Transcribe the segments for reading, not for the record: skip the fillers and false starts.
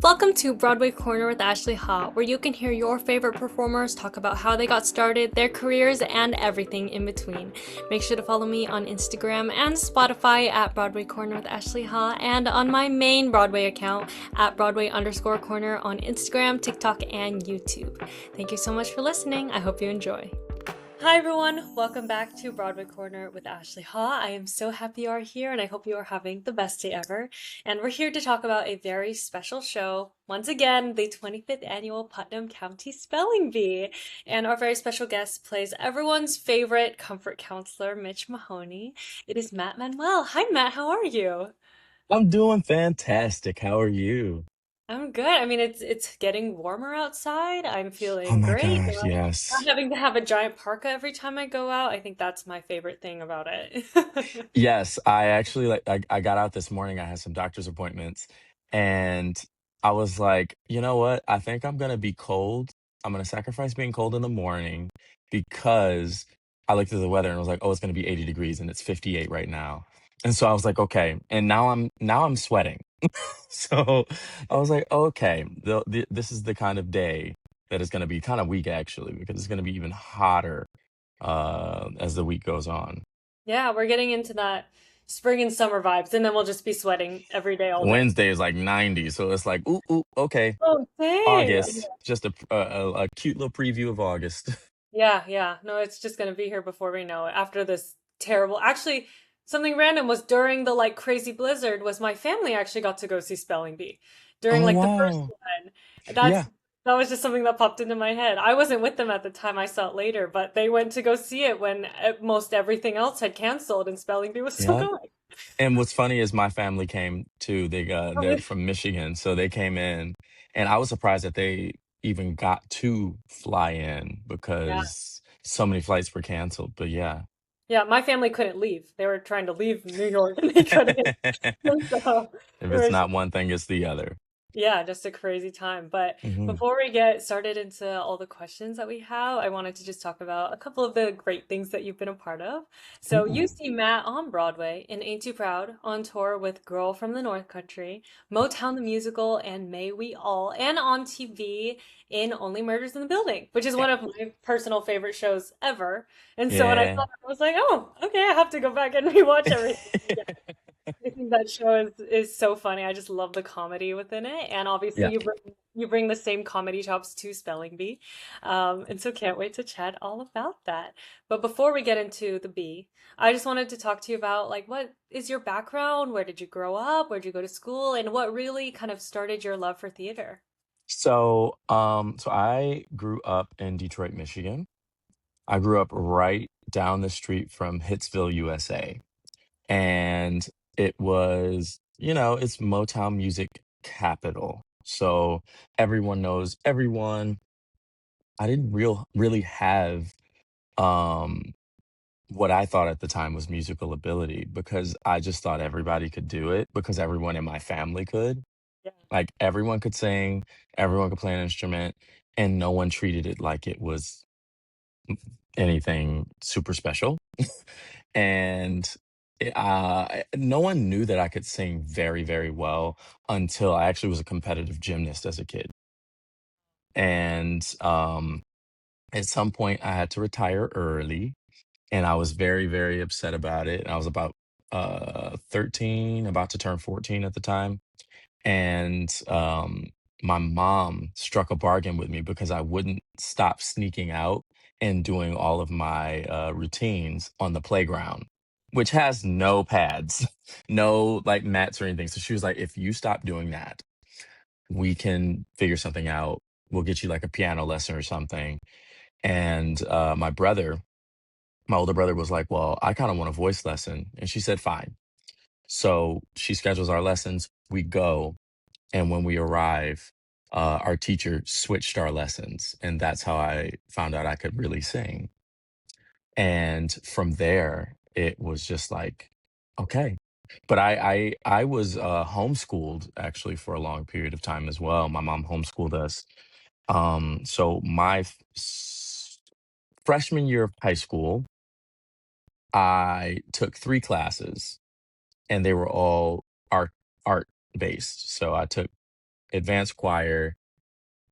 Welcome to Broadway Corner with Ashley Ha, where you can hear your favorite performers talk about how they got started, their careers, and everything in between. Make sure to follow me on Instagram and Spotify at Broadway Corner with Ashley Ha, and on my main Broadway account at Broadway_Corner on Instagram, TikTok, and YouTube. Thank you so much for listening. I hope you enjoy. Hi everyone, welcome back to Broadway Corner with Ashley Ha. I am so happy you are here and I hope you are having the best day ever. And we're here to talk about a very special show, once again, the 25th annual Putnam County Spelling Bee. And our very special guest plays everyone's favorite comfort counselor, Mitch Mahony. It is Manuel. Hi Matt, how are you? I'm doing fantastic. How are you? I'm good. I mean, it's getting warmer outside. I'm Oh feeling my great. gosh, Not yes. having to have a giant parka every time I go out. I think that's my favorite thing about it. Yes, I actually I got out this morning. I had some doctor's appointments and I was like, you know what? I think I'm gonna be cold. I'm gonna sacrifice being cold in the morning because I looked at the weather and was like, oh, it's gonna be 80 degrees and it's 58 right now. And so I was like, okay. And now I'm sweating. So I was like, okay, this is the kind of day that is gonna be kind of weak actually, because it's gonna be even hotter as the week goes on. Yeah, we're getting into that spring and summer vibes, and then we'll just be sweating every day, all day. Wednesday is like 90, so it's like, ooh, ooh, okay, Oh, same. August, just a cute little preview of August. Yeah, yeah. No, it's just gonna be here before we know it. After this terrible, actually, something random was during the like crazy blizzard was my family actually got to go see Spelling Bee during Oh like the first wow, one. yeah, That was just something that popped into my head. I wasn't with them at the time. I saw it later, but they went to go see it when most everything else had canceled and Spelling Bee was still yeah. going. And what's funny is my family came too. They're from Michigan, so they came in, and I was surprised that they even got to fly in Yeah. because so many flights were canceled. But yeah. Yeah, my family couldn't leave. They were trying to leave New York and they couldn't. So If it it's was not one thing, it's the other. yeah, just a crazy time. But Hmm. before we get started into all the questions that we have, I wanted to just talk about a couple of the great things that you've been a part of. So you Ooh, see Matt on Broadway in Ain't Too Proud, on tour with Girl from the North Country, Motown the Musical, and May We All, and on TV in Only Murders in the Building, which is one of my personal favorite shows ever. And so when I saw yeah. that, I was like, oh, okay, I have to go back and rewatch everything. I think that show is so funny. I just love the comedy within it, and obviously Yeah. you bring the same comedy chops to Spelling Bee, and so can't wait to chat all about that. But before we get into the bee, I just wanted to talk to you about like what is your background? Where did you grow up? Where did you go to school? And what really kind of started your love for theater? So I grew up in Detroit, Michigan. I grew up right down the street from Hitsville, USA. And it was, it's Motown music capital. So everyone knows everyone. I didn't really have um what I thought at the time was musical ability because I just thought everybody could do it because everyone in my family could. Yeah. Like everyone could sing, everyone could play an instrument, and no one treated it like it was anything super special. And no one knew that I could sing very, very well until I actually was a competitive gymnast as a kid. And at some point, I had to retire early, and I was very, very upset about it. I was about 13, about to turn 14 at the time. And my mom struck a bargain with me because I wouldn't stop sneaking out and doing all of my routines on the playground, which has no pads, no like mats or anything. So she was like, if you stop doing that, we can figure something out. We'll get you like a piano lesson or something. And my older brother was like, well, I kind of want a voice lesson. And she said, fine. So she schedules our lessons. We go. And when we arrive, our teacher switched our lessons. And that's how I found out I could really sing. And from there, it was just like, okay. But I was homeschooled actually for a long period of time as well. My mom homeschooled us. So my freshman year of high school, I took 3 classes, and they were all art based. So I took advanced choir,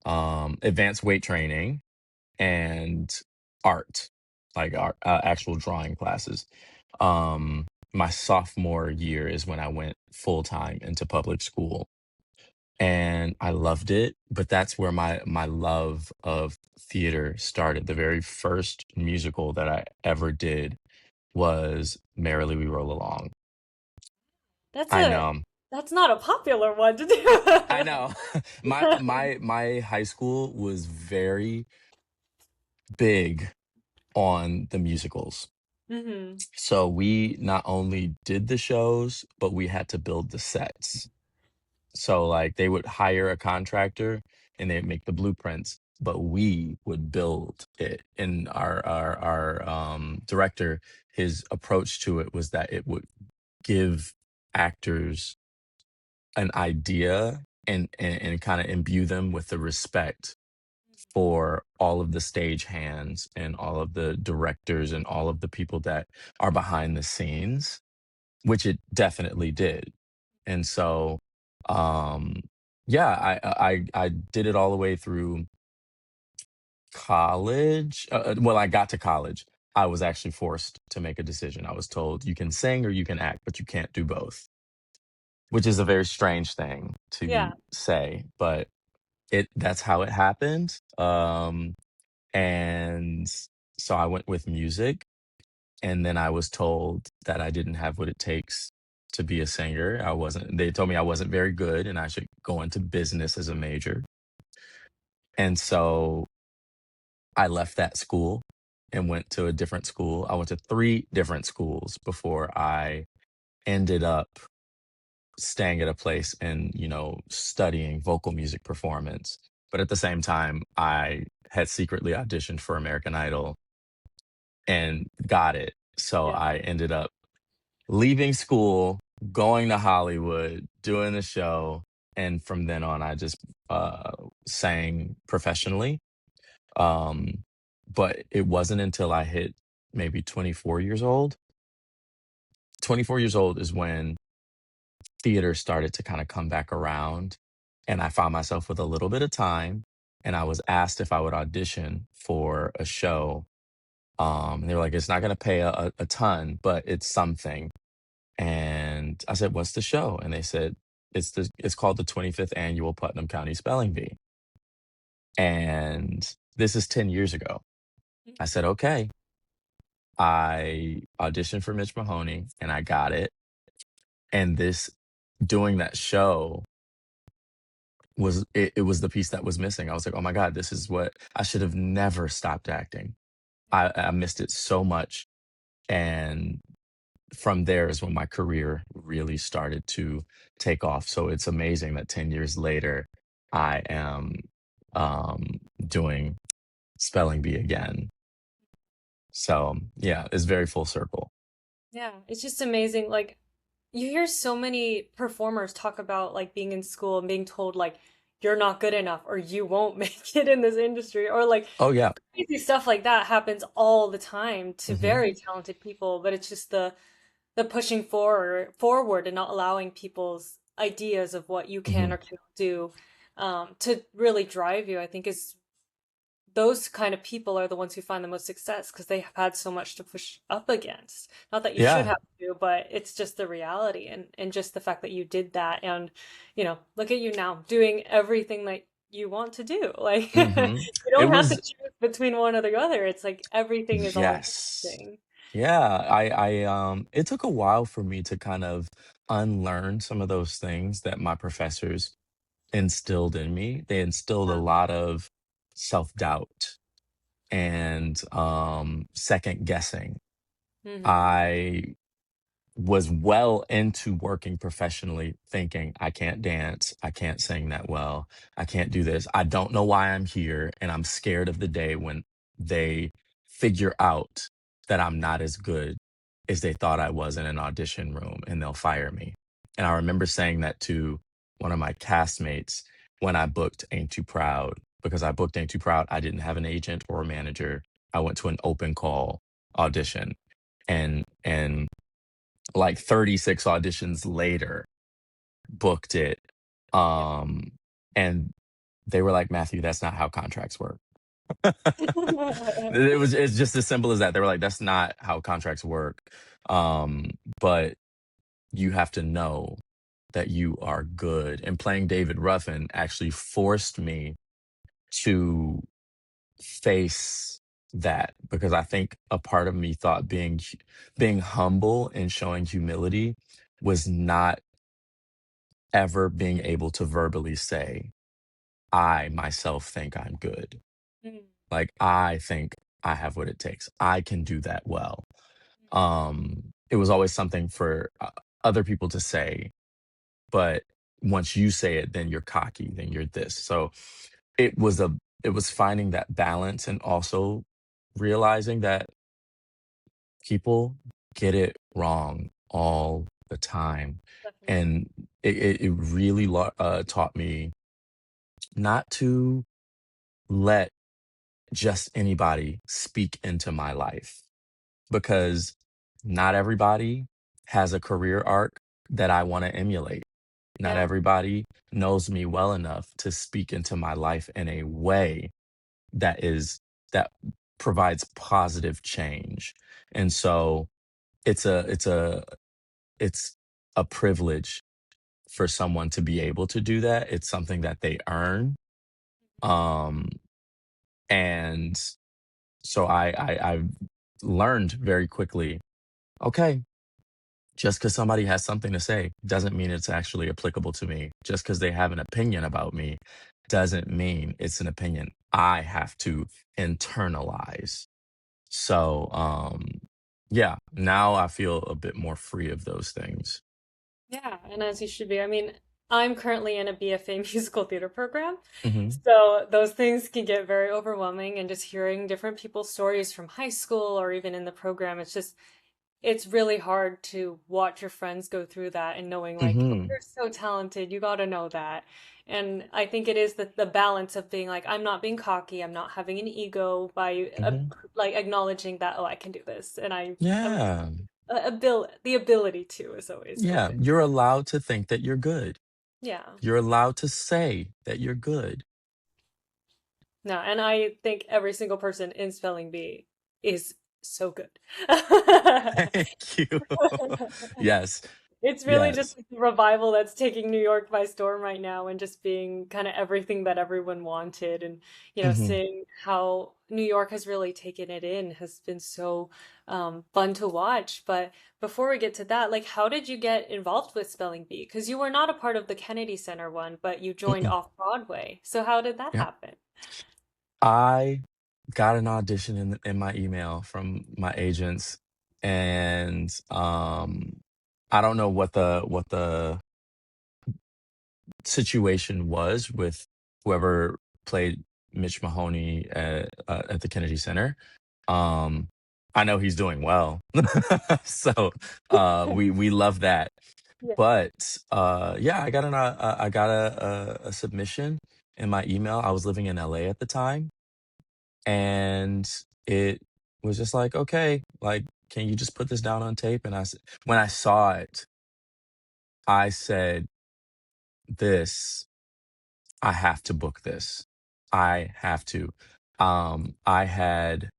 advanced weight training, and art, like actual drawing classes. My sophomore year is when I went full time into public school, and I loved it. But that's where my love of theater started. The very first musical that I ever did was Merrily We Roll Along. That's I a know. that's not a popular one to I do. know. My high school was very big on the musicals. Hmm. So we not only did the shows, but we had to build the sets. So like they would hire a contractor and they'd make the blueprints, but we would build it. And our director, his approach to it was that it would give actors an idea and kind of imbue them with the respect for all of the stage hands and all of the directors and all of the people that are behind the scenes, which it definitely did. And so, um, yeah, I did it all the way through college. Well, I got to college. I was actually forced to make a decision. I was told you can sing or you can act, but you can't do both, which is a very strange thing to Yeah. say, but it that's how it happened. And so I went with music, and then I was told that I didn't have what it takes to be a singer. They told me I wasn't very good and I should go into business as a major. And so I left that school and went to a different school. I went to 3 different schools before I ended up staying at a place and, studying vocal music performance. But at the same time, I had secretly auditioned for American Idol and got it. So Yeah. I ended up leaving school, going to Hollywood, doing the show, and from then on, I just sang professionally. Um, but it wasn't until I hit maybe 24 years old. 24 years old is when theater started to kind of come back around, and I found myself with a little bit of time, and I was asked if I would audition for a show. And they were like, "It's not going to pay a ton, but it's something." And I said, "What's the show?" And they said, it's called the 25th annual Putnam County Spelling Bee. And this is 10 years ago. I said, "Okay." I auditioned for Mitch Mahony and I got it. And doing that show it was the piece that was missing. I was like, "Oh my God, this is what I should have never stopped acting." I missed it so much. And from there is when my career really started to take off. So it's amazing that 10 years later, I am doing spelling bee again. So yeah, it's very full circle. Yeah, it's just amazing. Like, you hear so many performers talk about like being in school and being told like you're not good enough or you won't make it in this industry or like Oh yeah. crazy stuff like that happens all the time to Hmm. very talented people, but it's just the pushing forward and not allowing people's ideas of what you can Hmm. or cannot do to really drive you, I think is those kind of people are the ones who find the most success because they have had so much to push up against. Not that you should Yeah. have to, but it's just the reality and just the fact that you did that and look at you now doing everything that you want to do. Like Hmm. you It don't have to was choose between one or the other. It's like everything is all yes. encompassing. Yeah, it took a while for me to kind of unlearn some of those things that my professors instilled in me. They instilled a Yeah. lot of self-doubt and second guessing. Hmm. I was well into working professionally thinking I can't dance, I can't sing that well, I can't do this. I don't know why I'm here and I'm scared of the day when they figure out that I'm not as good as they thought I was in an audition room and they'll fire me. And I remember saying that to one of my castmates when I booked Ain't Too Proud because I booked Ain't Too Proud. I didn't have an agent or a manager. I went to an open call audition and like 36 auditions later, booked it. Yeah. Um, And they were like, "Matthew, that's not how contracts work." It's just as simple as that. They were like, "That's not how contracts work." But you have to know that you are good. And playing David Ruffin actually forced me to face that, because I think a part of me thought being humble and showing humility was not ever being able to verbally say, I myself think I'm good. Mm, Like, I think I have what it takes. I can do that well. It was always something for other people to say, but once you say it, then you're cocky, then you're this. So it was a it was finding that balance, and also realizing that people get it wrong all the time. definitely. And it really taught me not to let just anybody speak into my life, because not everybody has a career arc that I want to emulate. Not Yeah. everybody knows me well enough to speak into my life in a way that provides positive change. And so it's a it's a it's a privilege for someone to be able to do that. It's something that they earn. Um and so I've learned very quickly, okay, just because somebody has something to say doesn't mean it's actually applicable to me. Just because they have an opinion about me doesn't mean it's an opinion I have to internalize. So, yeah, now I feel a bit more free of those things. Yeah, and as you should be. I mean, I'm currently in a BFA musical theater program, Hmm. so those things can get very overwhelming, and just hearing different people's stories from high school or even in the program, it's really hard to watch your friends go through that and knowing like, oh, Hmm. you're so talented, you got to know that. And I think it is the balance of being like, I'm not being cocky, I'm not having an ego by Hmm. like acknowledging that, oh, I can do this, and I'm Yeah. the ability to is always Yeah. open. You're allowed to think that you're good. Yeah. You're allowed to say that you're good. No, and I think every single person in spelling bee is so good. Thank you. Yes. It's really just Yes. like the revival that's taking New York by storm right now, and just being kind of everything that everyone wanted. And, Hmm. seeing how New York has really taken it in has been so fun to watch. But before we get to that, like, how did you get involved with Spelling Bee? Because you were not a part of the Kennedy Center one, but you joined Mm-mm. Off-Broadway. So how did that Yeah. happen? I got an audition in my email from my agents, and I don't know what the situation was with whoever played Mitch Mahoney at the Kennedy Center. Um, I know he's doing well, so we love that. Yeah. But yeah, I got a submission in my email. I was living in LA at the time, and it was just like, okay, like, can you just put this down on tape? And when I saw it, I said, this, I have to book this. I have to. I had,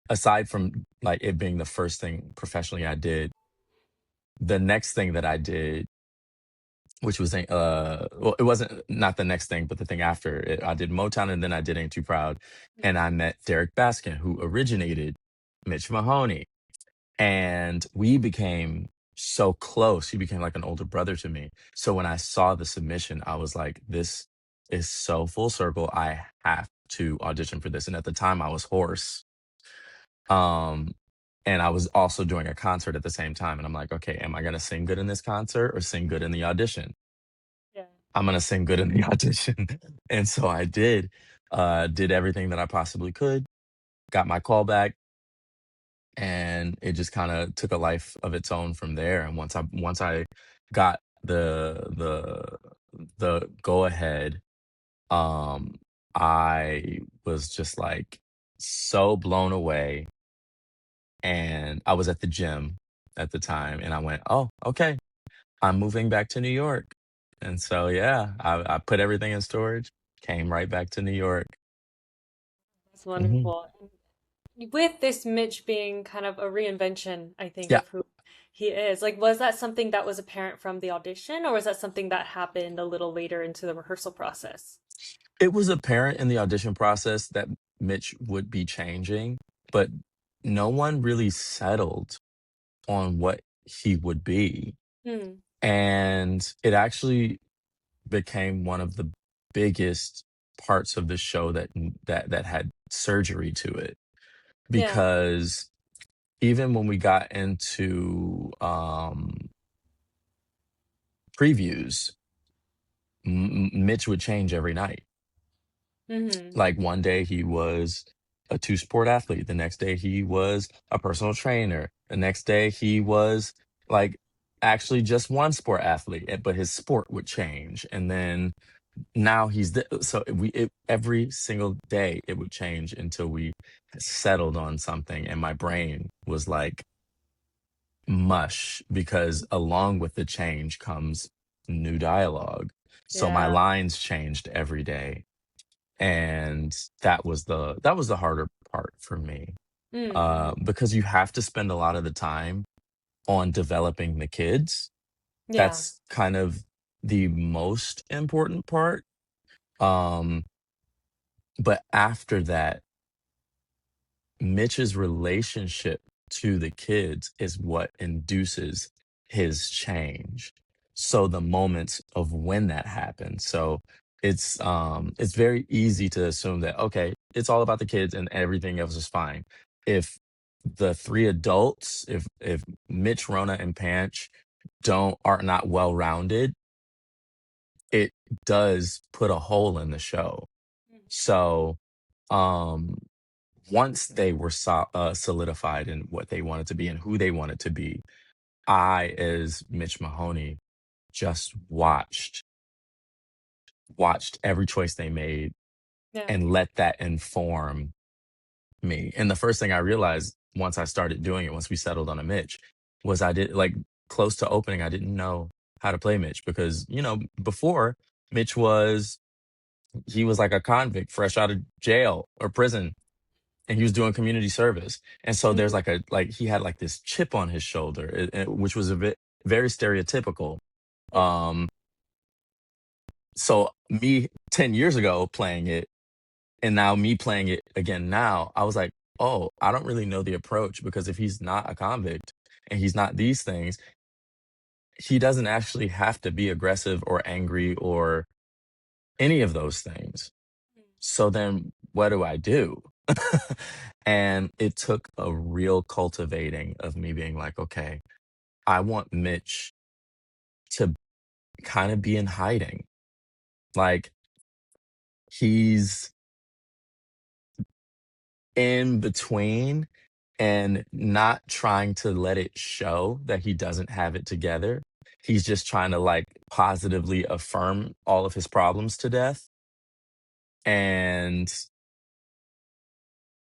aside from like it being the first thing professionally I did, the next thing that I did, which was well, it wasn't not the next thing, but the thing after it, I did Motown, and then I did Ain't Too Proud, and I met Derek Baskin, who originated Mitch Mahoney, and we became so close. He became like an older brother to me. So when I saw the submission, I was like, this is so full circle. I have to audition for this. And at the time I was hoarse. Um, and I was also doing a concert at the same time. And I'm like, okay, am I going to sing good in this concert or sing good in the audition? Yeah. I'm going to sing good in the audition. And so I did everything that I possibly could, got my call back, and it just kind of took a life of its own from there. And once I got the go ahead, um I was just like so blown away. And I was at the gym at the time, and I went, oh, okay, I'm moving back to New York. And so, yeah, I put everything in storage, came right back to New York. That's Mhm. wonderful. With this Mitch being kind of a reinvention, I think, Yeah, of who he is, like, was that something that was apparent from the audition, or was that something that happened a little later into the rehearsal process? it was apparent in the audition process that Mitch would be changing, but no one really settled on what he would be. Hmm. And it actually became one of the biggest parts of the show that had surgery to it, Yeah. because even when we got into previews, Mitch would change every night. Hmm. Like one day he was a two sport athlete, the next day he was a personal trainer, the next day he was like actually just one sport athlete, but his sport would change, and then now so every single day it would change until we settled on something, and my brain was like mush because along with the change comes new dialogue. So my Yeah. lines changed every day, and that was the harder part for me, Mm-hmm. because you have to spend a lot of the time on developing the kids. Yeah. That's kind of the most important part. Um, but after that, Mitch's relationship to the kids is what induces his change. So the moments of when that happens. So it's very easy to assume that okay, it's all about the kids and everything else is fine. If the three adults, if Mitch, Rona, and Panch are not well rounded, it does put a hole in the show. So um once they were solidified in what they wanted to be and who they wanted to be, I, as Mitch Mahoney, just watched every choice they made Yeah. and let that inform me. And the first thing I realized once I started doing it, once we settled on a Mitch, was I did like close to opening, I didn't know how to play Mitch because, before Mitch he was like a convict fresh out of jail or prison, and he was doing community service. And so there's Mhm. like he had like this chip on his shoulder, which was a bit very stereotypical. Yeah. Um, so me 10 years ago playing it, and now me playing it again now, I was like, oh, I don't really know the approach because if he's not a convict and he's not these things, he doesn't actually have to be aggressive or angry or any of those things. So then what do I do? And it took a real cultivating of me being like, okay, I want Mitch to kind of be in hiding. Like he's in between and not trying to let it show that he doesn't have it together. He's just trying to like positively affirm all of his problems to death and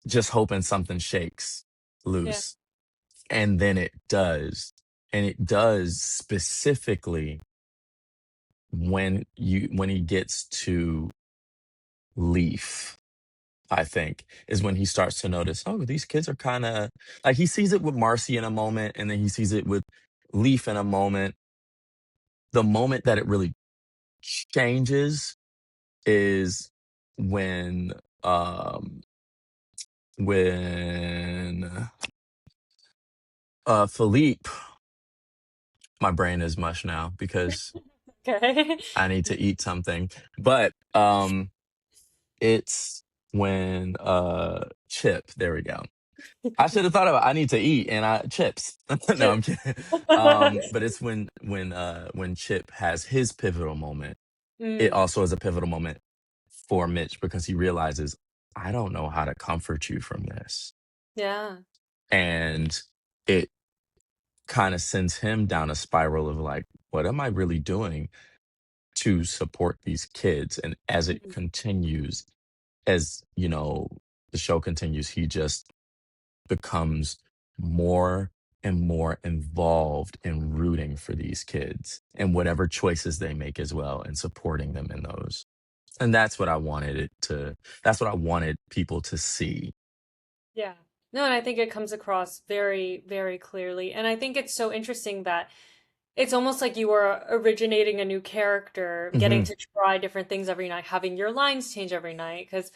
just hoping something shakes Yeah. loose. And then it does. And it does specifically when he gets to Leaf, I think, is when he starts to notice, oh, these kids are kind of like he sees it with Marcy in a moment, and then he sees it with Leaf in a moment. The moment that it really changes is when um when Philippe, my brain is mush now because Okay. I need to eat something. But it's when Chip, there we go. I should have thought about I need to eat and I chips. No, I'm Chip. kidding. But it's when Chip has his pivotal moment. It Mm. also is a pivotal moment for Mitch because he realizes I don't know how to comfort you from this. Yeah. And it kind of sends him down a spiral of like, what am I really doing to support these kids? And as it Mhm. continues, as the show continues, he just becomes more and more involved in rooting for these kids and whatever choices they make as well and supporting them in those. And that's what I wanted people to see. Yeah. No, and I think it comes across very, very clearly. And I think it's so interesting that it's almost like you were originating a new character, getting Hmm. to try different things every night, having your lines change every night, because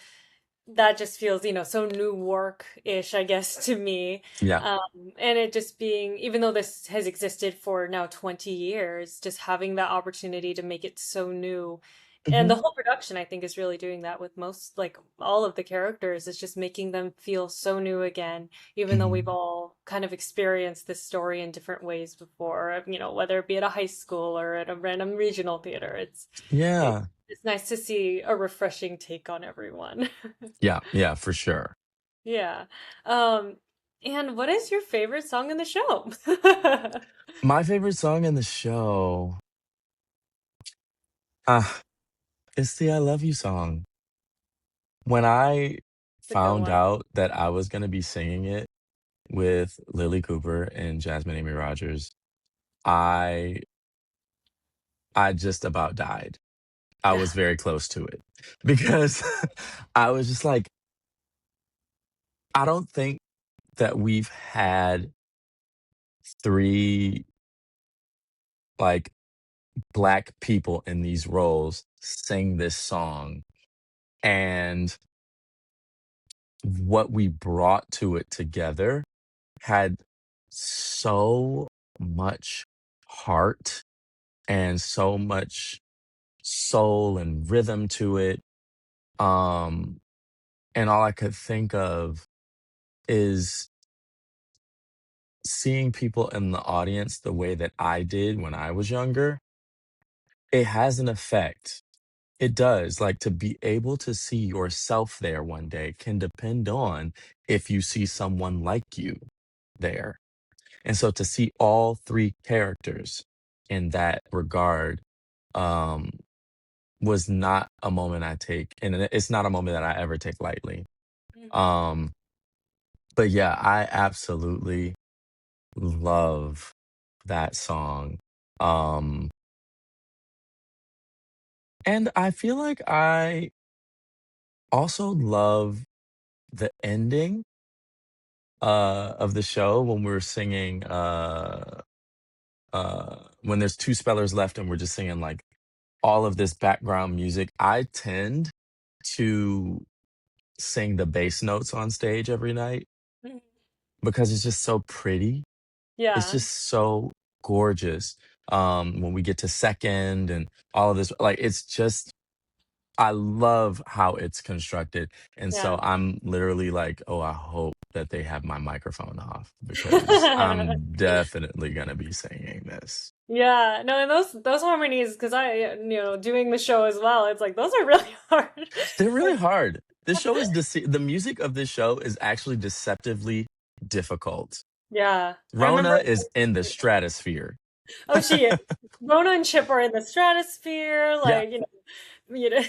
that just feels, so new work-ish, I guess, to me. Yeah. Um, and it just being, even though this has existed for now 20 years, just having that opportunity to make it so new. And Hmm. the whole production, I think, is really doing that with most, like all of the characters. It's just making them feel so new again, even though we've Hmm. all kind of experienced this story in different ways before, whether it be at a high school or at a random regional theater. It, Yeah. it's nice to see a refreshing take on everyone. Yeah. Yeah, for sure. Yeah. Um, and what is your favorite song in the show? My favorite song in the show, uh, it's the I Love You song. When I It's a good found one. out that I was going to be singing it with Lily Cooper and Jasmine Amy Rogers, I I just about died. I Yeah. was very close to it because I was just like, I don't think that we've had three like black people in these roles sing this song, and what we brought to it together had so much heart and so much soul and rhythm to it. Um, and all I could think of is seeing people in the audience the way that I did when I was younger. It has an effect. It does. Like to be able to see yourself there one day can depend on if you see someone like you there. And so to see all three characters in that regard um, was not a moment I take, and it's not a moment that I ever take lightly. Mhm. Um, but yeah, I absolutely love that song. Um, and I feel like I also love the ending of the show when we're singing when there's two spellers left and we're just singing like all of this background music. I tend to sing the bass notes on stage every night Mhm. because it's just so pretty. It's Yeah. just so gorgeous. When we get to second and all of this, like it's just I love how it's constructed. And so Yeah. I'm literally like, oh, I hope that they have my microphone off because I'm definitely gonna be singing this. Yeah. No, and those harmonies, because doing the show as well, it's like those are really hard. They're really Like, hard. The music of this show is actually deceptively difficult. yeah. I remember. Rona is in the stratosphere. Oh, she is. Rona and Chip are in the stratosphere, Yeah,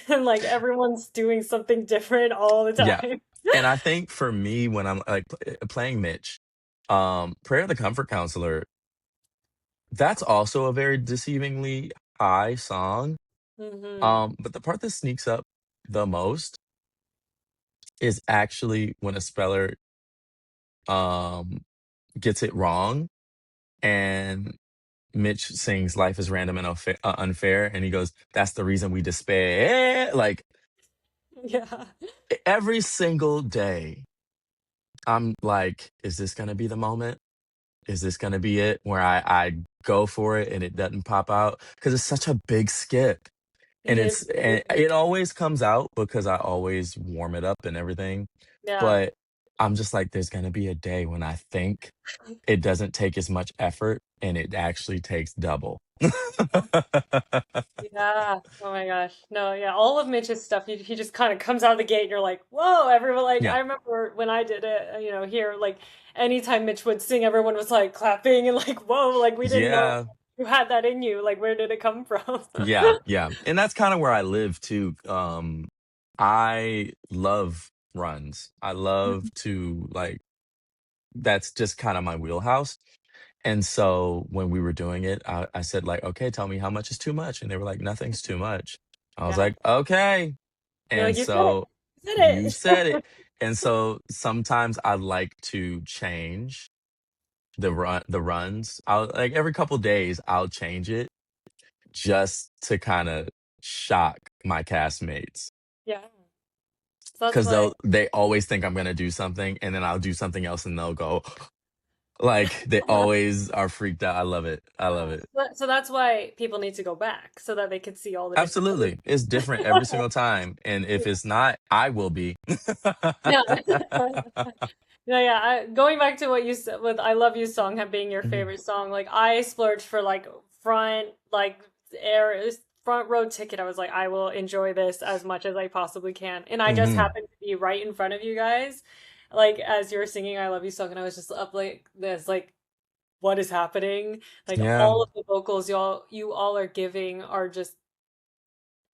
and like everyone's doing something different all the yeah. time. And I think for me, when I'm like playing Mitch, Prayer of the Comfort Counselor, that's also a very deceivingly high song. Hmm. But the part that sneaks up the most is actually when a speller um gets it wrong and Mitch sings "Life is random and unfair," and he goes, "That's the reason we despair." Like Yeah. every single day, I'm like, "Is this gonna be the moment? Is this gonna be it?" Where I go for it and it doesn't pop out because it's such a big skip, and It and is. it always comes out because I always warm it up and everything. Yeah. But I'm just like, there's gonna be a day when I think it doesn't take as much effort and it actually takes double. Yeah. Oh my gosh. No, yeah. All of Mitch's stuff, he just kind of comes out of the gate and you're like, whoa, everyone, like, Yeah. I remember when I did it, here, like, anytime Mitch would sing, everyone was like clapping and like, whoa, like, we didn't know Yeah. you had that in you. Like, where did it come from? Yeah. Yeah. And that's kind of where I live too. I love runs. I love to like that's just kind of my wheelhouse. And so when we were doing it, I said like, "Okay, tell me how much is too much." And they were like, "Nothing's too much." I was Yeah. like, "Okay." You're And like, you said it. so You you said said it. it. And so sometimes I like to change the runs. I'll like every couple days I'll change it just to kind of shock my castmates Yeah. So that's because why. they always think I'm gonna do something and then I'll do something else and they'll go like they always are freaked out. I love it. I love it. So that's why people need to go back so that they could see all the different Absolutely. It's different every single time. And if it's not, I will be. Yeah. Yeah, yeah. Going back to what you said with "I Love You" song being your Mhm. favorite song, like I splurged for like front, like air, front row ticket. I was like, I will enjoy this as much as I possibly can, and I just Mhm. happened to be right in front of you guys, like as you were singing "I Love You" song, and I was just up like this, like what is happening? Like Yeah. all of the vocals you all are giving are just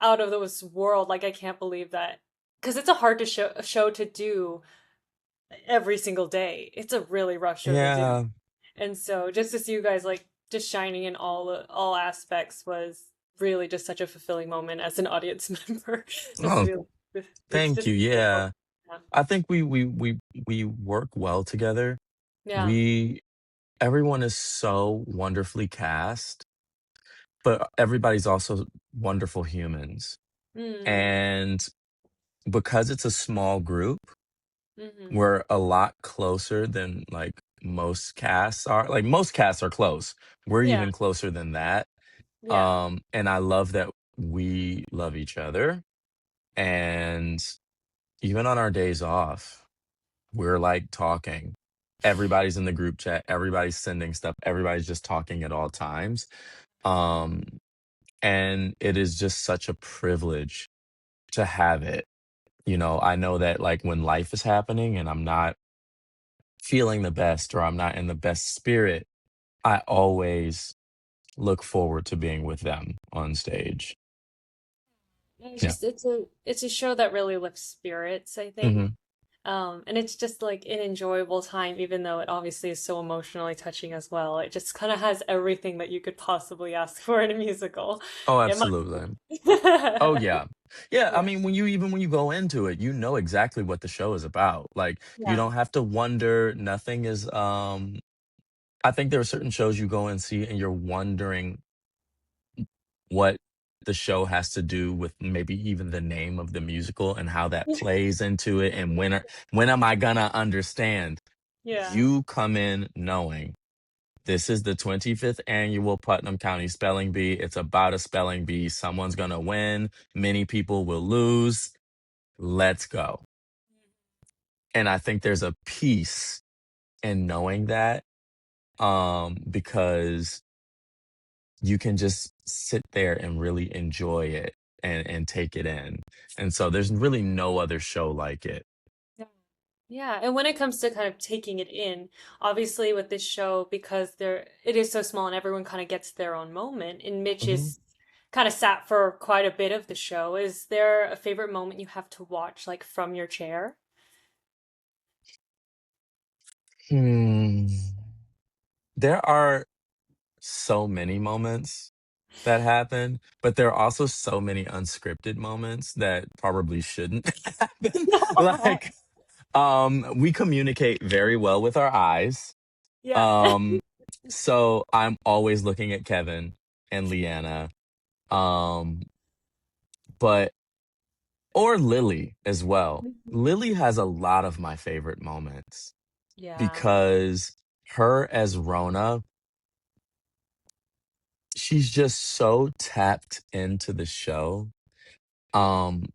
out of this world. Like I can't believe that because it's a hard to show to do every single day. It's a really rough show to do. Yeah. And so just to see you guys like just shining in all aspects was really just such a fulfilling moment as an audience member. Just Oh, really it's thank just you. beautiful. Yeah. Yeah. I think we work well together. Yeah. We everyone is so wonderfully cast, but everybody's also wonderful humans. Mm. And because it's a small group, Mm-hmm. we're a lot closer than like most casts are. Like most casts are close. We're Yeah. even closer than that. Yeah. And I love that we love each other. And even on our days off, we're like talking. Everybody's in the group chat, everybody's sending stuff, everybody's just talking at all times. Um, and it is just such a privilege to have it. You know, I know that like when life is happening and I'm not feeling the best or I'm not in the best spirit, I always look forward to being with them on stage. It's Yeah. just it's a show that really lifts spirits, I think. Hmm. And it's just like an enjoyable time, even though it obviously is so emotionally touching as well. It just kind of has everything that you could possibly ask for in a musical. Oh, In my absolutely. Oh, opinion. yeah. Yeah, I Yeah. mean, when you go into it, you know exactly what the show is about. Like, you Yeah. don't have to wonder, nothing is, I think there are certain shows you go and see and you're wondering what the show has to do with maybe even the name of the musical and how that plays into it and when am I gonna understand? Yeah. You come in knowing this is the 25th annual Putnam County Spelling Bee. It's about a spelling bee. Someone's gonna win, many people will lose. Let's go. And I think there's a peace in knowing that, because you can just sit there and really enjoy it and take it in. And so there's really no other show like it. Yeah. Yeah, and when it comes to kind of taking it in, obviously with this show, because it is so small and everyone kind of gets their own moment, and Mitch Mhm. is kind of sat for quite a bit of the show. Is there a favorite moment you have to watch, like from your chair? Hmm. There are so many moments that happen, but there are also so many unscripted moments that probably shouldn't happen. Like, we communicate very well with our eyes. Yeah. Um, so I'm always looking at Kevin and Leanna. Um, but or Lily as well. Lily has a lot of my favorite moments Yeah. because her as Rona, she's just so tapped into the show. Um,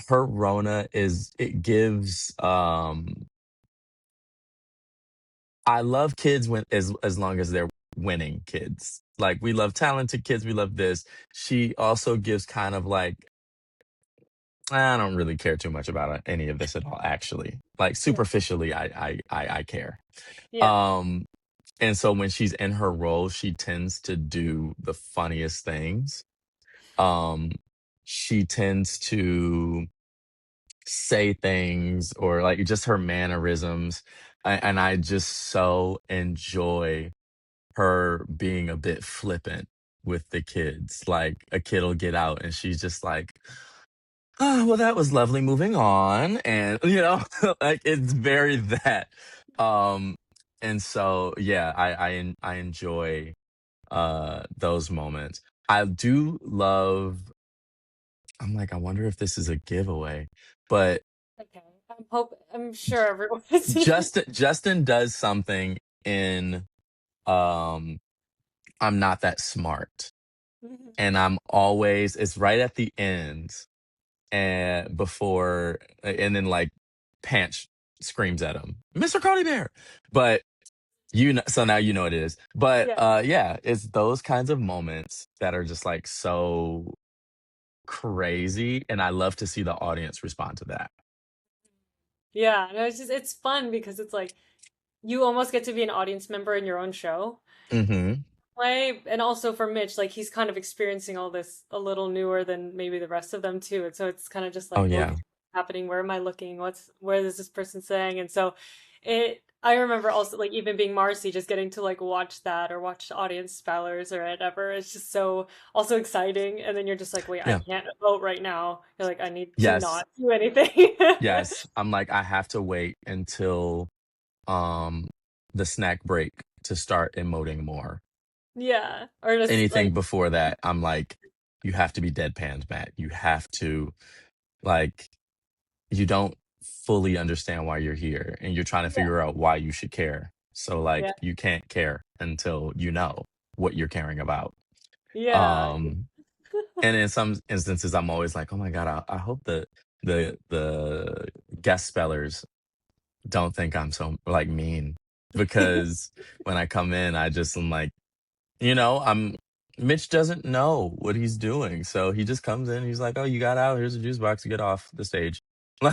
her Rona is it gives I love kids when as long as they're winning kids. Like we love talented kids, we love this. She also gives kind of like I don't really care too much about any of this at all, actually. Like Yeah. superficially, I care. Yeah. Um, and so when she's in her role, she tends to do the funniest things. Um, she tends to say things or like just her mannerisms, and I just so enjoy her being a bit flippant with the kids. Like a kid will get out and she's just like, "Oh, well, that was lovely. Moving on." And like it's very that. Um, and so yeah, I enjoy those moments. I do love. I'm like, I wonder if this is a giveaway, but Okay. I'm sure everyone is. Justin does something in um I'm not that smart. Mhm. And I'm always it's right at the end and before and then like Panch screams at him, "Mr. Carly Bear." But so now you know what it is. But Yeah. yeah, it's those kinds of moments that are just like so crazy and I love to see the audience respond to that. Yeah. No, it's fun because it's like you almost get to be an audience member in your own show. Mhm. Way, and also for Mitch, like he's kind of experiencing all this a little newer than maybe the rest of them too. And so it's kind of just Oh like, okay, yeah. what's happening? Where am I looking? Where is this person saying? And so I remember also like even being Marcy, just getting to like watch that or watch audience spellers or whatever. It's just so also exciting. And then you're just like, wait, I Yeah. can't vote right now. You're like, I need to Yes. not do anything. Yes. I'm like, I have to wait until um the snack break to start emoting more. Yeah. Or just Anything like, before that, I'm like, you have to be deadpanned, Matt. You have to like you don't fully understand why you're here and you're trying to yeah, figure out why you should care. So like yeah, you can't care until you know what you're caring about. yeah. Um and in some instances I'm always like, "Oh my god, I hope the guest spellers don't think I'm so like mean." Because when I come in, I just am like, I'm Mitch doesn't know what he's doing. So he just comes in, he's like, "Oh, you got out, here's a juice box to get off the stage."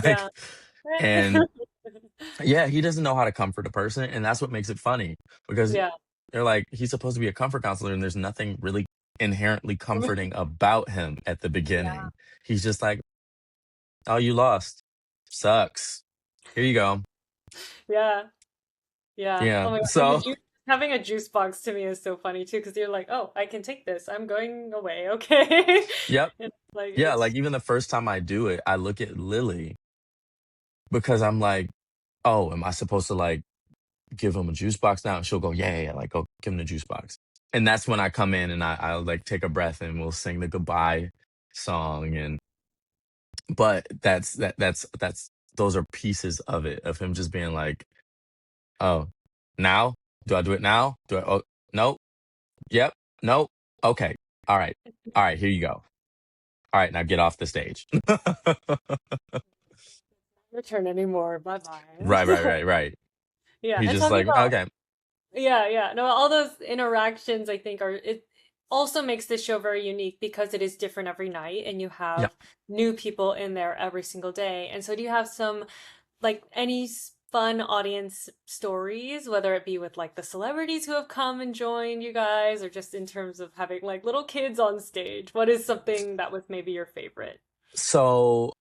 Yeah. Like, and yeah, he doesn't know how to comfort a person, and that's what makes it funny because Yeah. they're like, he's supposed to be a comfort counselor, and there's nothing really inherently comforting about him at the Yeah. beginning. He's just like, "Oh, you lost. Sucks. Here you go." Yeah. Yeah. Oh Yeah. my God. And the So, juice, having a juice box to me is so funny too, because you're like, oh, I can take this. I'm going away. Okay. yep. It's like, Yeah, like it's, even the first time I do it, I look at Lily because I'm like, "Oh, am I supposed to like give him a juice box now?" And she'll go, "Yeah, yeah, yeah, like go give him the juice box." And that's when I come in and I'll like take a breath and we'll sing the goodbye song and but that's those are pieces of it of him just being like, "Oh, now? Do I do it now? Do I oh no? Yep. No. Okay. All right. All right, here you go. All right, now get off the stage." return anymore. Bye bye. Right, right, right, right. Yeah. He's And just talking like, about, "Okay." yeah, yeah. No, all those interactions I think are, it also makes this show very unique because it is different every night and you Yeah. have new people in there every single day. And so do you have some like any fun audience stories, whether it be with like the celebrities who have come and joined you guys, or just in terms of having like little kids on stage? What is something that was maybe your favorite? So,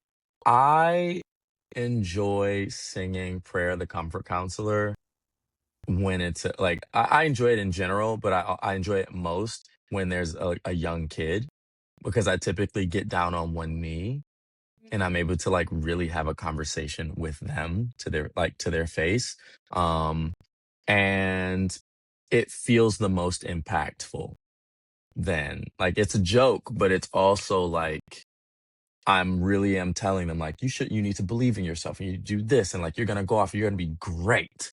I enjoy singing Prayer of the Comfort Counselor when it's like I enjoy it in general, but I enjoy it most when there's a young kid because I typically get down on one knee and I'm able to like really have a conversation with them to their face. Um and it feels the most impactful then. Like it's a joke, but it's also like am telling them like you need to believe in yourself and you do this and like you're gonna go off, you're gonna be great.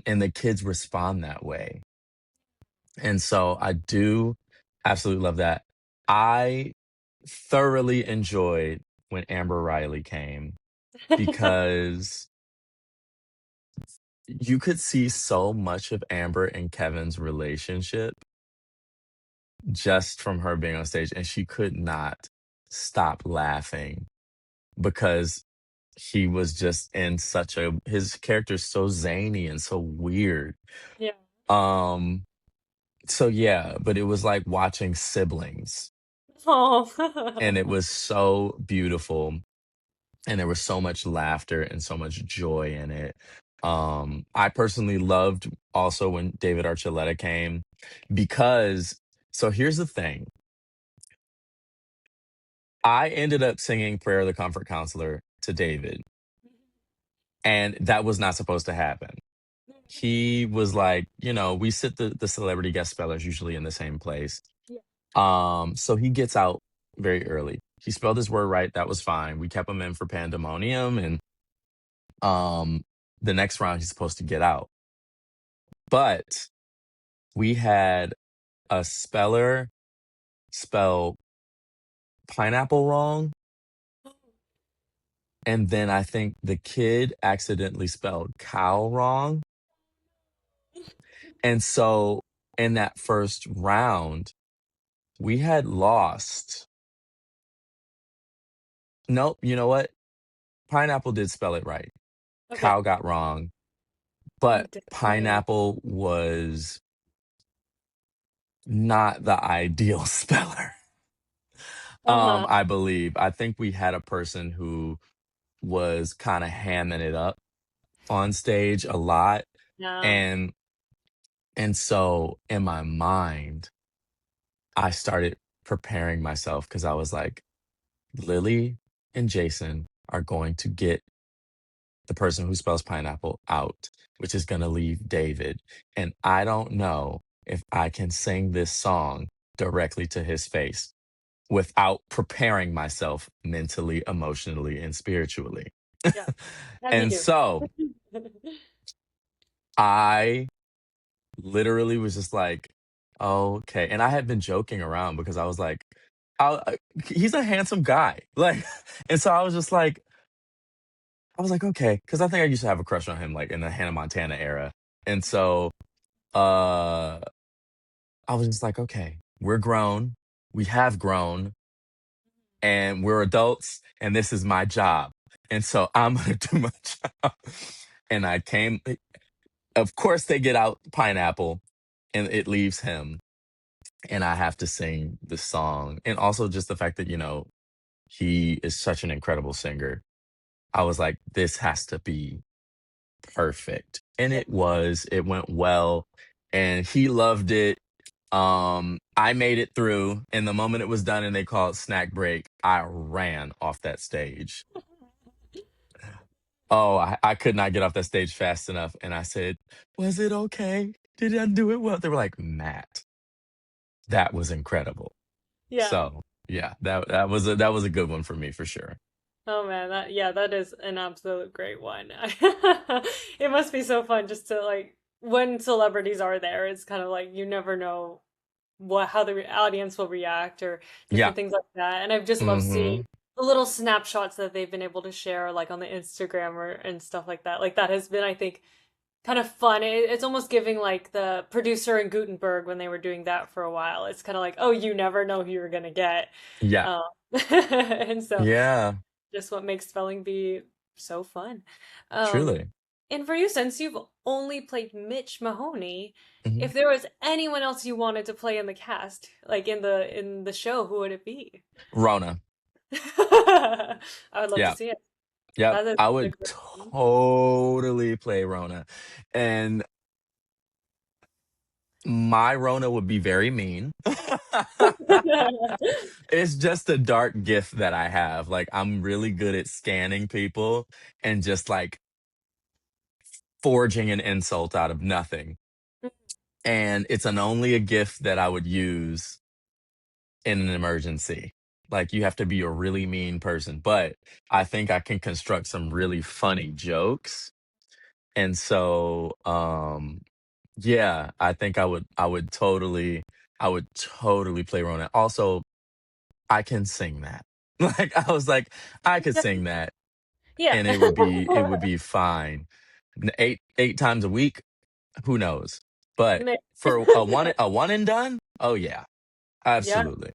And the kids respond that way. And so I do absolutely love that. I thoroughly enjoyed when Amber Riley came because you could see so much of Amber and Kevin's relationship just from her being on stage, and she could not stop laughing because he was just in such a his character's so zany and so weird. Yeah. Um, so yeah, but it was like watching siblings, and it Oh. was so beautiful, and there was so much laughter and so much joy in it. I personally loved also when David Archuleta came because so here's the thing. I ended up singing Prayer of the Comfort Counselor to David, and that was not supposed to happen. He was like, we sit the celebrity guest spellers usually in the same place. Yeah. So he gets out very early. He spelled his word right. That was fine. We kept him in for pandemonium, and um, the next round he's supposed to get out. But we had a speller spell pineapple wrong, and then I think the kid accidentally spelled cow wrong. And so in that first round, we had lost. Nope, you know what? Pineapple did spell it right. Okay. Cow got wrong, Oh, but dang. pineapple was not the ideal speller. Uh-huh. I believe. I think we had a person who was kind of hamming it up on stage a lot. Yeah. And so in my mind, I started preparing myself because I was like, Lily and Jason are going to get the person who spells pineapple out, which is going to leave David. And I don't know if I can sing this song directly to his face without preparing myself mentally, emotionally, and spiritually. Yeah. As you And do. so I literally was just like, okay. And I had been joking around because I was like, he's a handsome guy. Like, and so I was like, okay. Cause I think I used to have a crush on him, like in the Hannah Montana era. And so, uh, I was just like, okay, we're grown. We have grown and we're adults and this is my job. And so I'm going to do my job. And I came, of course, they get out pineapple and it leaves him. And I have to sing the song. And also just the fact that, he is such an incredible singer. I was like, this has to be perfect. And Yeah. it went well. And he loved it. I made it through. And the moment it was done and they called snack break, I ran off that stage. Oh, I could not get off that stage fast enough. And I said, was it okay? Did I do it well? They were like, Matt, that was incredible. Yeah. So yeah, that was a good one for me for sure. Oh man, that is an absolute great one. It must be so fun just to like when celebrities are there, it's kind of like you never know how the audience will react or Yeah. different things like that. And I've just loved seeing Hmm. the little snapshots that they've been able to share like on the Instagram or and stuff like that. Like that has been, I think, kind of fun. It's almost giving like the producer in Gutenberg when they were doing that for a while. It's kind of like, oh, you never know who you're gonna get. Yeah. Um, and so Yeah. just what makes spelling bee so fun. Um, Truly. and for you, since you've only played Mitch Mahoney, Hmm. if there was anyone else you wanted to play in the cast, like in the show, who would it be? Rona. I would love to Yeah. see it. Yep. That is I a would great one. totally play Rona. And my Rona would be very mean. It's just a dark gift that I have. Like I'm really good at scanning people and just like forging an insult out of nothing. And it's only a gift that I would use in an emergency. Like you have to be a really mean person, but I think I can construct some really funny jokes. And so yeah, I think I would totally play Ronan. Also, I can sing that. Like I was like I could sing that Yeah. and it would be fine. 8 times a week, who knows? But for a one and done, oh yeah, Yeah. absolutely.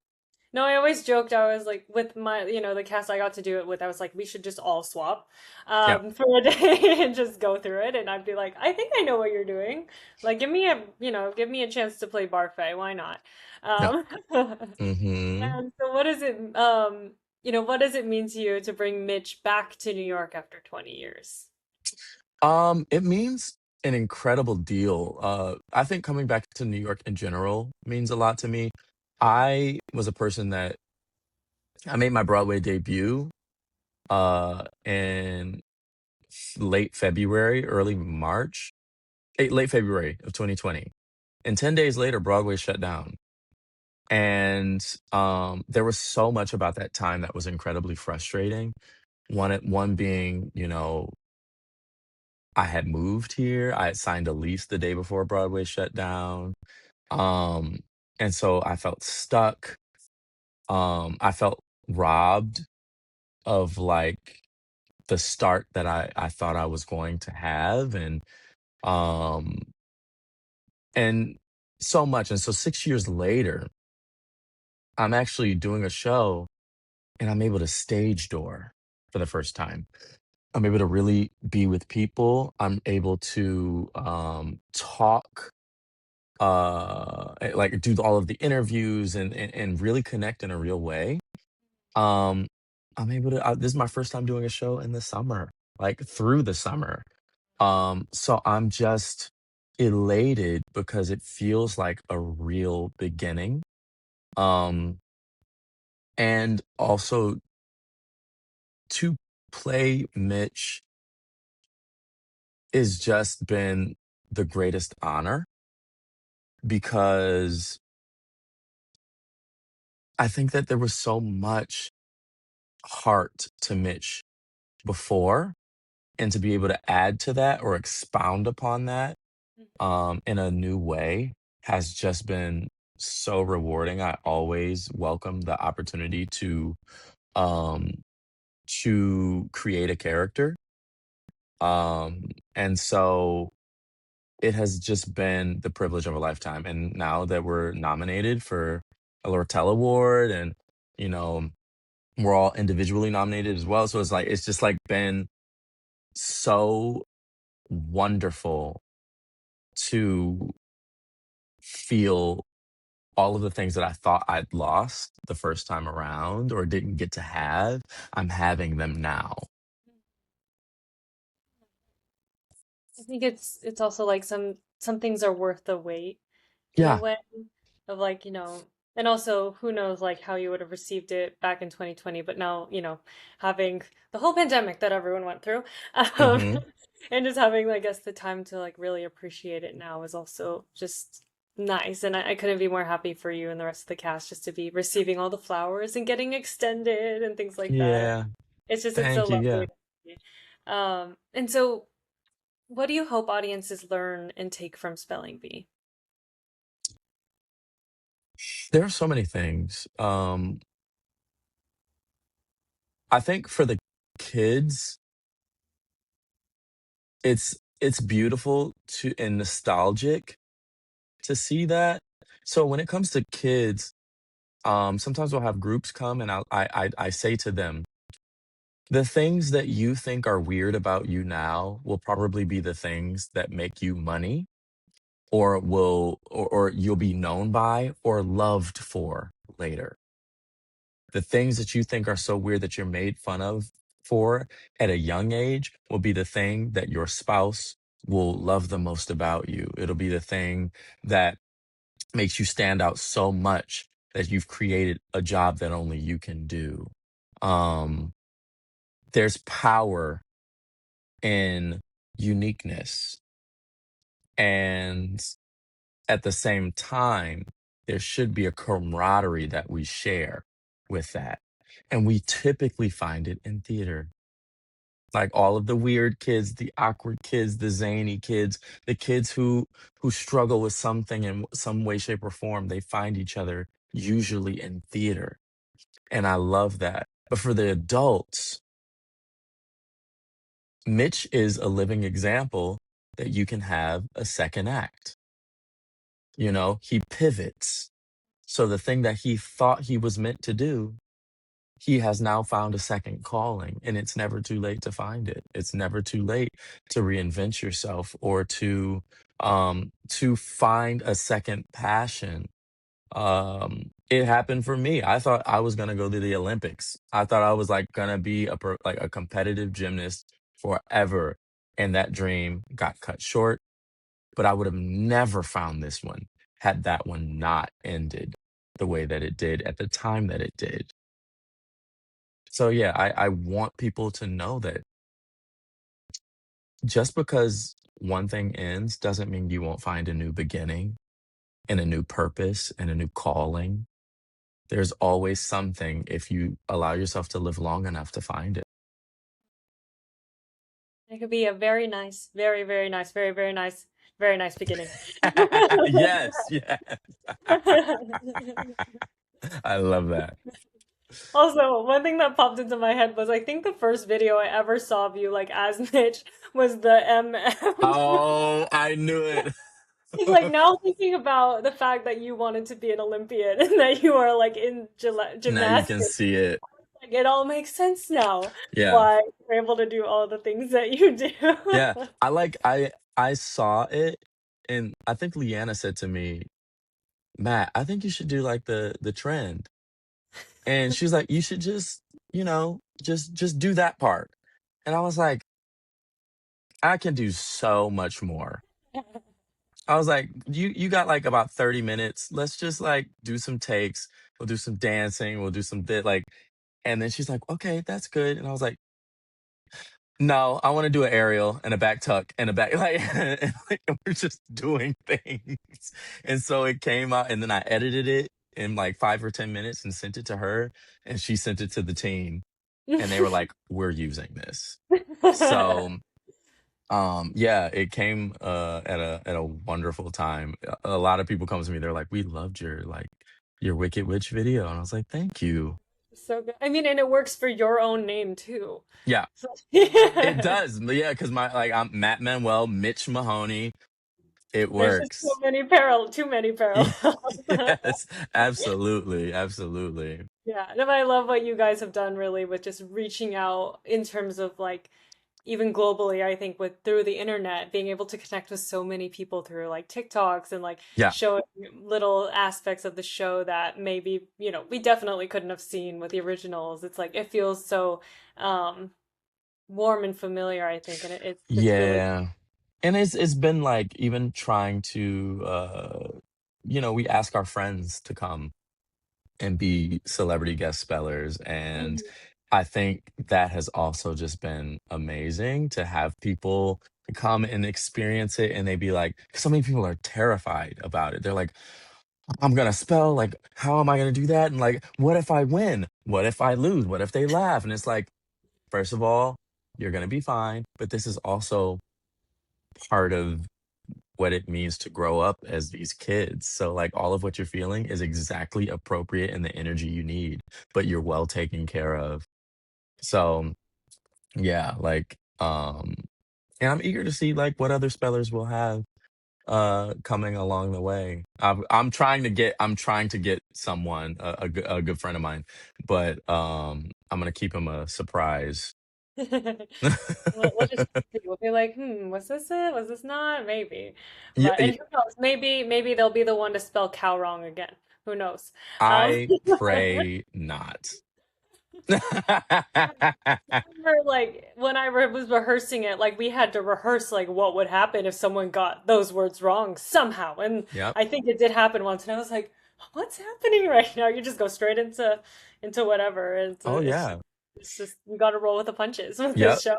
No, I always joked. I was like, with my, the cast I got to do it with, I was like, we should just all swap Yep. for a day and just go through it. And I'd be like, I think I know what you're doing. Like, give me a chance to play Barfay. Why not? Yep. Um, Mhm. and so what does it mean to you to bring Mitch back to New York after 20 years? It means an incredible deal. I think coming back to New York in general means a lot to me. I was a person that I made my Broadway debut in late February, early March, late February of 2020. And 10 days later, Broadway shut down. And there was so much about that time that was incredibly frustrating. One being, I had moved here. I had signed a lease the day before Broadway shut down. Um, and so I felt stuck. I felt robbed of like the start that I thought I was going to have. Um and so much. And so 6 years later, I'm actually doing a show and I'm able to stage door for the first time. I'm able to really be with people. I'm able to talk like do all of the interviews and really connect in a real way. um I'm able to this is my first time doing a show in the summer, like through the summer. So I'm just elated because it feels like a real beginning. um and also to play Mitch has just been the greatest honor because I think that there was so much heart to Mitch before, and to be able to add to that or expound upon that in a new way has just been so rewarding. I always welcome the opportunity um to create a character. And so it has just been the privilege of a lifetime. And now that we're nominated for a Lortel Award, and you know we're all individually nominated as well, so it's just like been so wonderful to feel all of the things that I thought I'd lost the first time around or didn't get to have. I'm having them now. I think it's also like some things are worth the wait in a Yeah. way of like, and also who knows like how you would have received it back in 2020, but now, having the whole pandemic that everyone went through, um, Hmm. and just having, I guess, the time to like really appreciate it now is also just nice. And I couldn't be more happy for you and the rest of the cast just to be receiving all the flowers and getting extended and things like that. Yeah. It's so Thank you. lovely Yeah. to see. And so what do you hope audiences learn and take from Spelling Bee? There are so many things. I think for the kids, it's beautiful to and nostalgic to see that. So when it comes to kids, sometimes we'll have groups come and I say to them, the things that you think are weird about you now will probably be the things that make you money, or you'll be known by or loved for later. The things that you think are so weird that you're made fun of for at a young age will be the thing that your spouse will love the most about you. It'll be the thing that makes you stand out so much that you've created a job that only you can do. Um, there's power in uniqueness. And at the same time, there should be a camaraderie that we share with that. And we typically find it in theater. Like all of the weird kids, the awkward kids, the zany kids, the kids who struggle with something in some way, shape, or form, they find each other usually in theater. And I love that. But for the adults, Mitch is a living example that you can have a second act. He pivots. So the thing that he thought he was meant to do, he has now found a second calling, and it's never too late to find it. It's never too late to reinvent yourself or to find a second passion. It happened for me. I thought I was gonna go to the Olympics. I thought I was like gonna be like a competitive gymnast forever. and that dream got cut short, but I would have never found this one had that one not ended the way that it did at the time that it did. So yeah, I want people to know that just because one thing ends doesn't mean you won't find a new beginning and a new purpose and a new calling. There's always something if you allow yourself to live long enough to find it. It could be a very nice, very, very nice, very, very nice beginning. Yes, yes. I love that. Also, one thing that popped into my head was I think the first video I ever saw of you like as Mitch was the MM. Oh, I knew it. Like now thinking about the fact that you wanted to be an Olympian and that you are like in Now you can gymnastics, see it. like it all makes sense now Yeah. why you're able to do all the things that you do. Yeah. I saw it and I think Leanna said to me, "Matt, I think you should do like the trend." And she's like, "You should just, just do that part." And I was like, "I can do so much more." I was like, "You got like about 30 minutes. Let's just like do some takes. We'll do some dancing. We'll do some bit like." And then she's like, "Okay, that's good." And I was like, "No, I want to do an aerial and a back tuck and a back like, and, like we're just doing things." And so it came out, and then I edited it in like 5 or 10 minutes and sent it to her, and she sent it to the team, and they were like, "We're using this." So yeah, it came at a wonderful time. A lot of people come to me, they're like, "We loved your Wicked Witch video." And I was like, "Thank you." So good. I mean, and it works for your own name too. Yeah, So it does. But yeah, because I'm Matt Manuel, Mitch Mahoney. It there's just so works. many too many parallels. Yes, absolutely, absolutely. Yeah, and I love what you guys have done really with just reaching out in terms of like even globally, I think with through the internet, being able to connect with so many people through like TikToks and like Yeah. showing little aspects of the show that maybe, we definitely couldn't have seen with the originals. It's like it feels so warm and familiar, I think, and it's really Yeah. And it's been like even trying to we ask our friends to come and be celebrity guest spellers. And Mhm. I think that has also just been amazing to have people come and experience it. And they be like, 'cause so many people are terrified about it. They're like, "I'm gonna spell, like, how am I gonna do that? And like, what if I win? What if I lose? What if they laugh?" And it's like, first of all, you're gonna be fine. But this is also part of what it means to grow up as these kids. So like all of what you're feeling is exactly appropriate and the energy you need, but you're well taken care of. So yeah, like and I'm eager to see like what other spellers will have coming along the way. I'm trying to get someone a good friend of mine, but I'm going to keep him a surprise. We'll just see. We'll be like, was this it? Was this not? Maybe. Yeah, But and who knows? Maybe they'll be the one to spell cow wrong again. Who knows? Um, I pray not. remember, like when was rehearsing it, like we had to rehearse like what would happen if someone got those words wrong somehow. And Yep. I think it did happen once, and I was like, what's happening right now? You just go straight into whatever. Oh yeah. It's just you got to roll with the punches with this Yep. show.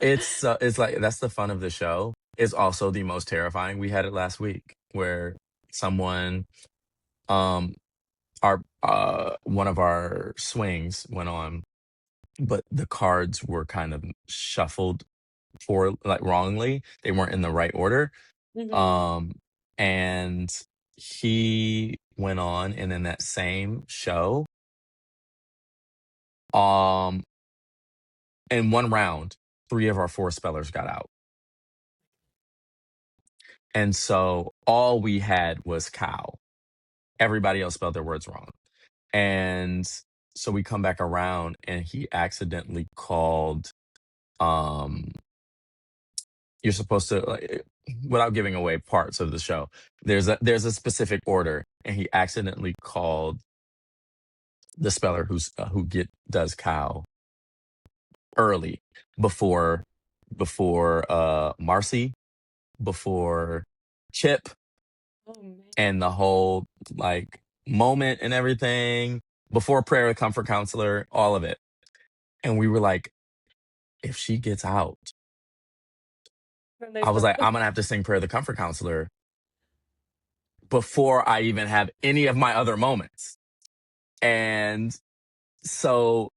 It's like that's the fun of the show. It's also the most terrifying. We had it last week where someone um our one of our swings went on, but the cards were kind of shuffled for like wrongly. They weren't in the right order. Hmm. Um and he went on, and in that same show, um in one round, three of our four spellers got out. And so all we had was cow. Everybody else spelled their words wrong. And so we come back around, and he accidentally called um you're supposed to like, without giving away parts of the show. There's a specific order, and he accidentally called the speller who does cow early before before Marcy, before Chip, Oh man. and the whole like moment and everything, before Prayer of Comfort Counselor, all of it. And we were like, if she gets out, And I there's was the like, I'm gonna have to sing Prayer of the Comfort Counselor before I even have any of my other moments. And so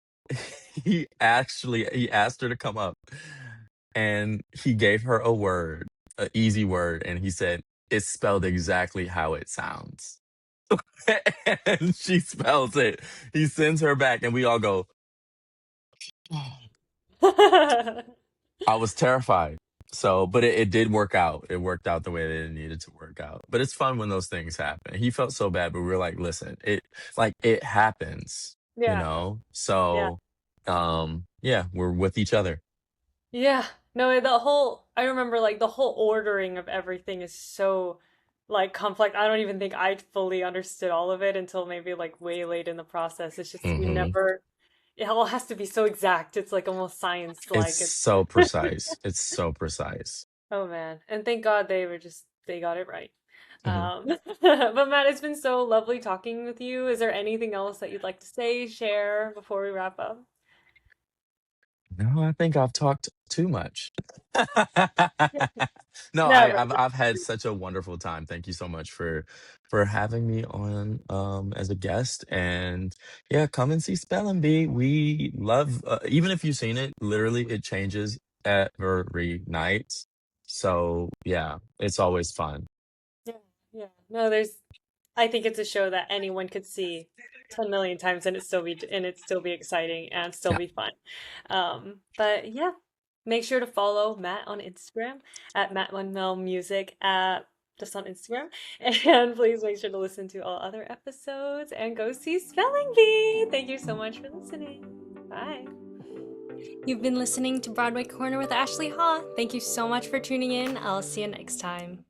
he asked her to come up, and he gave her a word, an easy word, and he said, it's spelled exactly how it sounds. And she spells it. He sends her back, and we all go, I was terrified. So, but it did work out. It worked out the way that it needed to work out. But it's fun when those things happen. He felt so bad, but we were like, listen, it happens, you Yeah. know? Yeah. So, yeah, we're with each other. Yeah. No, the whole I remember like the whole ordering of everything is so like complex. I don't even think I fully understood all of it until maybe like way late in the process. It's just you Hmm. never it all has to be so exact. It's like almost science It's like it's so precise. It's so precise. oh man. And thank God they got it right. Hmm. But Matt, it's been so lovely talking with you. Is there anything else that you'd like to say, share before we wrap up? No, I think I've talked too much. No, Never. I've had such a wonderful time. Thank you so much for having me on as a guest. And yeah, come and see Spelling Bee. We love even if you've seen it, literally it changes every night. So yeah, it's always fun. Yeah, yeah. No, there's I think it's a show that anyone could see 10 million times and it still be exciting and still Yeah. be fun. But yeah, make sure to follow Matt on Instagram at Manuel Music at just on Instagram. And please make sure to listen to all other episodes and go see Spelling Bee. Thank you so much for listening. Bye. You've been listening to Broadway Corner with Ashley Haw. Thank you so much for tuning in. I'll see you next time.